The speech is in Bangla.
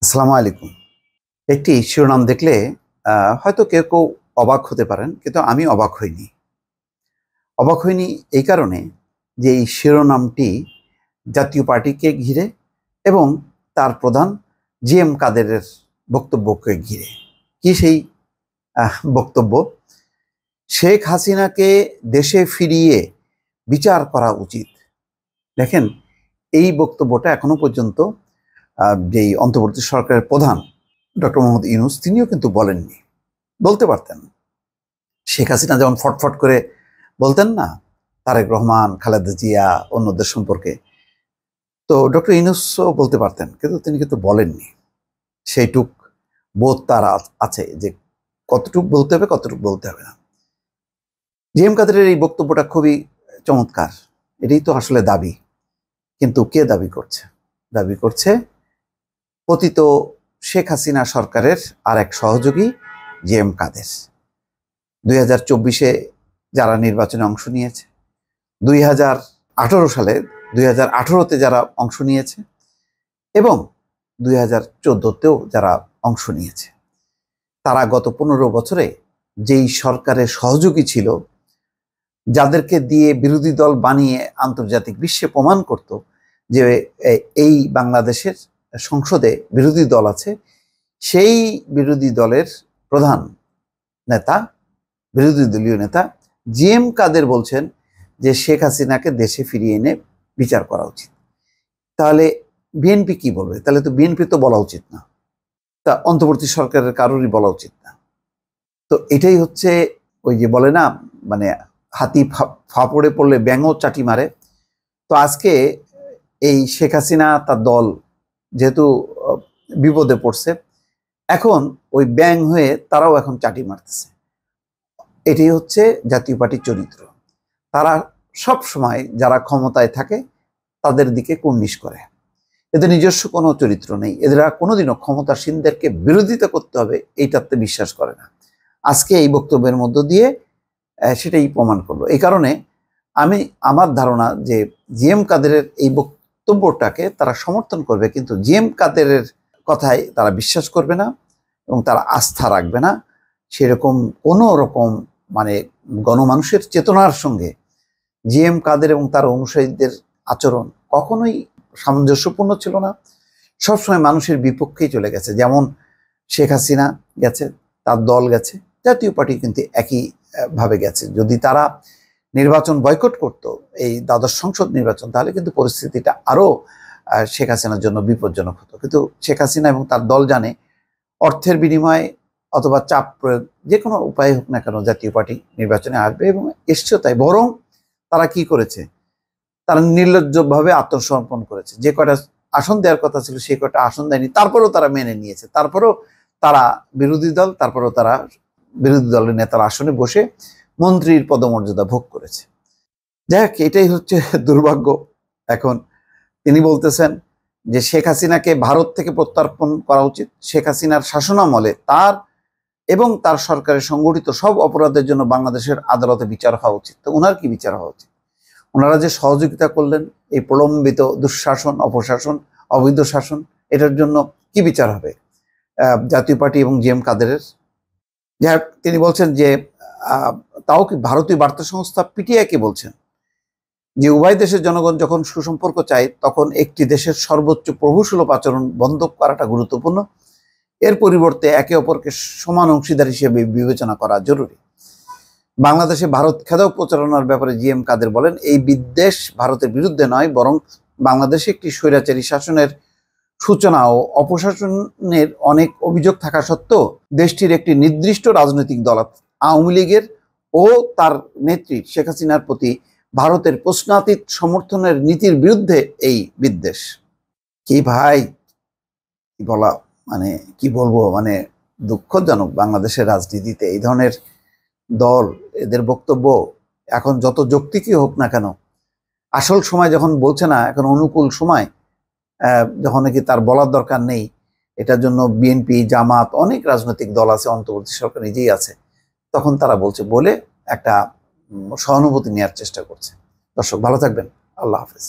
আসসালামু আলাইকুম। একটি শিরোনাম দেখলে হয়তো কেউ অবাক হতে পারেন, কিন্তু আমি অবাক হইনি। অবাক হইনি এই কারণে যে এই শিরোনামটি জাতীয় পার্টিকে ঘিরে এবং তার প্রধান জি.এম. কাদেরের বক্তব্যকে ঘিরে। কি সেই বক্তব্য? শেখ হাসিনাকে দেশে ফিরিয়ে বিচার করা উচিত। দেখেন, এই বক্তব্যটা এখনো পর্যন্ত যেই অন্তর্বর্তী সরকারের প্রধান ডক্টর মোহাম্মদ ইউনূস তিনিও কিন্তু বলেননি। বলতে পারতেন। শেখ হাসিনা যেমন ফটফট করে বলতেন না তারেক রহমান, খালেদা জিয়া, অন্যদের সম্পর্কে, তো ডক্টর ইউনূসও বলতে পারতেন, কিন্তু তিনি কিন্তু বলেননি। সেইটুক বোধ তার আছে যে কতটুক বলতে হবে, কতটুক বলতে হবে না। জি.এম. কাদেরের এই বক্তব্যটা খুবই চমৎকার। এটাই তো আসলে দাবি। কিন্তু কে দাবি করছে? দাবি করছে পতিত শেখ হাসিনা সরকারের আর এক সহযোগী জি.এম. কাদের। 2024-এ যারা নির্বাচনে অংশ নিয়েছে, 2018 সালে 2018-তে যারা অংশ নিয়েছে এবং 2014-তেও যারা অংশ নিয়েছে, তারা গত 15 বছরে যেই সরকারের সহযোগী ছিল, যাদেরকে দিয়ে বিরোধী দল বানিয়ে আন্তর্জাতিক বিশ্বে প্রমাণ করত যে এই বাংলাদেশের সংসদে বিরোধী দল আছে, সেই বিরোধী দলের প্রধান নেতা, বিরোধী দলীয় নেতা জি.এম. কাদের বলছেন যে শেখ হাসিনাকে দেশে ফিরিয়ে এনে বিচার করা উচিত। তাহলে বিএনপি কি বলবে? তাহলে তো বিএনপি তো বলা উচিত না, তা অন্তর্বর্তী সরকারের কারোরই বলা উচিত না। তো এটাই হচ্ছে ওই যে বলে না, মানে হাতি ফাপড়ে পড়লে ব্যাঙও চাটি মারে। তো আজকে এই শেখ হাসিনা তার দল যেহেতু বিপদে পড়ছে, এখন ওই ব্যাঙ হয়ে তারাও এখন চাটি মারতেছে। এটাই হচ্ছে জাতীয় পার্টির চরিত্র। তারা সব সময় যারা ক্ষমতায় থাকে তাদের দিকে কুর্নিশ করে। এদের নিজস্ব কোনো চরিত্র নেই। এরা কোনোদিনও ক্ষমতাসীনদেরকে বিরোধিতা করতে হবে এইটাতে বিশ্বাস করে না। আজকে এই বক্তব্যের মধ্য দিয়ে সেটাই প্রমাণ করলো। এই কারণে আমার ধারণা যে জি.এম. কাদেরের এই বক্তব্যটাকে তারা সমর্থন করবে, কিন্তু জি.এম. কাদেরের কথায় তারা বিশ্বাস করবে না এবং তারা আস্থা রাখবে না। সেরকম কোনো রকম মানে গণমানুষের চেতনার সঙ্গে জি.এম. কাদের এবং তার অনুসারীদের আচরণ কখনোই সামঞ্জস্যপূর্ণ ছিল না। সবসময় মানুষের বিপক্ষেই চলে গেছে। যেমন শেখ হাসিনা গেছে, তার দল গেছে, জাতীয় পার্টি কিন্তু একই ভাবে গেছে। যদি তারা নির্বাচন বয়কট করত, এই দ্বাদশ সংসদ নির্বাচন, তাহলে কিন্তু পরিস্থিতিটা আরো শেখ হাসিনার জন্য বিপজ্জনক হতো। কিন্তু শেখ হাসিনা এবং তার দল জানে অর্থের বিনিময়ে অথবা চাপ প্রয়োগ, যে কোনো উপায় হোক না কেন, জাতীয় পার্টি নির্বাচনে আসবে এবং এসছেও তাই। বরং তারা কি করেছে? তারা নির্লজ্জভাবে আত্মসমর্পণ করেছে। যে কয়টা আসন দেওয়ার কথা ছিল সেই কয়টা আসন দেয়নি, তারপরেও তারা মেনে নিয়েছে। তারপরেও তারা বিরোধী দল, তারপরেও তারা বিরোধী দলের নেতার আসনে বসে মন্ত্রীর পদমর্যাদা ভোগ করেছে। যাই হোক, এটাই হচ্ছে দুর্ভাগ্য। এখন তিনি বলতেছেন যে শেখ হাসিনাকে ভারত থেকে প্রত্যর্পণ করা উচিত। শেখ হাসিনার শাসনামলে তার এবং তার সরকারের সংগঠিত সব অপরাধের জন্য বাংলাদেশের আদালতে বিচার হওয়া উচিত। তো ওনার কি বিচার হওয়া উচিত? ওনারা যে সহযোগিতা করলেন এই প্রলম্বিত দুঃশাসন, অপশাসন, অবৈধ শাসন, এটার জন্য কি বিচার হবে জাতীয় পার্টি এবং জি.এম. কাদেরের? যাই হোক, তিনি বলছেন যে তাও কি ভারতীয় বার্তা সংস্থা পিটিআইকে বলছেন যে উভয় দেশের জনগণ যখন সুসম্পর্ক চায় তখন একটি দেশের সর্বোচ্চ প্রভুসুলভ আচরণ বন্ধ করাটা গুরুত্বপূর্ণ। এর পরিবর্তে একে অপরকে সমান অংশীদার হিসেবে বিবেচনা করা জরুরি। বাংলাদেশে ভারত খেদাও প্রচারণার ব্যাপারে জি.এম. কাদের বলেন, এই বিদ্বেষ ভারতের বিরুদ্ধে নয়, বরং বাংলাদেশে একটি স্বৈরাচারী শাসনের সূচনা ও অপশাসনের অনেক অভিযোগ থাকা সত্ত্বেও দেশটির একটি নির্দিষ্ট রাজনৈতিক দল আওয়ামী লীগের ও তার নেত্রী শেখ হাসিনার প্রতি ভারতের প্রশ্নাতীত সমর্থনের নীতির বিরুদ্ধে এই বিদ্বেষ। কি ভাই বলা, মানে কি বলবো, মানে দুঃখজনক। বাংলাদেশের রাজনীতিতে এই ধরনের দল, এদের বক্তব্য এখন যত যৌক্তিকই হোক না কেন, আসল সময় যখন বলছে না, এখন অনুকূল সময় যখন নাকি তার বলার দরকার নেই, এটার জন্য বিএনপি, জামাত, অনেক রাজনৈতিক দল আছে, অন্তর্বর্তী সরকার নিজেই আছে, তখন তারা বলছে বলে একটা সহানুভূতি নেওয়ার চেষ্টা করছে। দর্শক ভালো থাকবেন, আল্লাহ হাফেজ।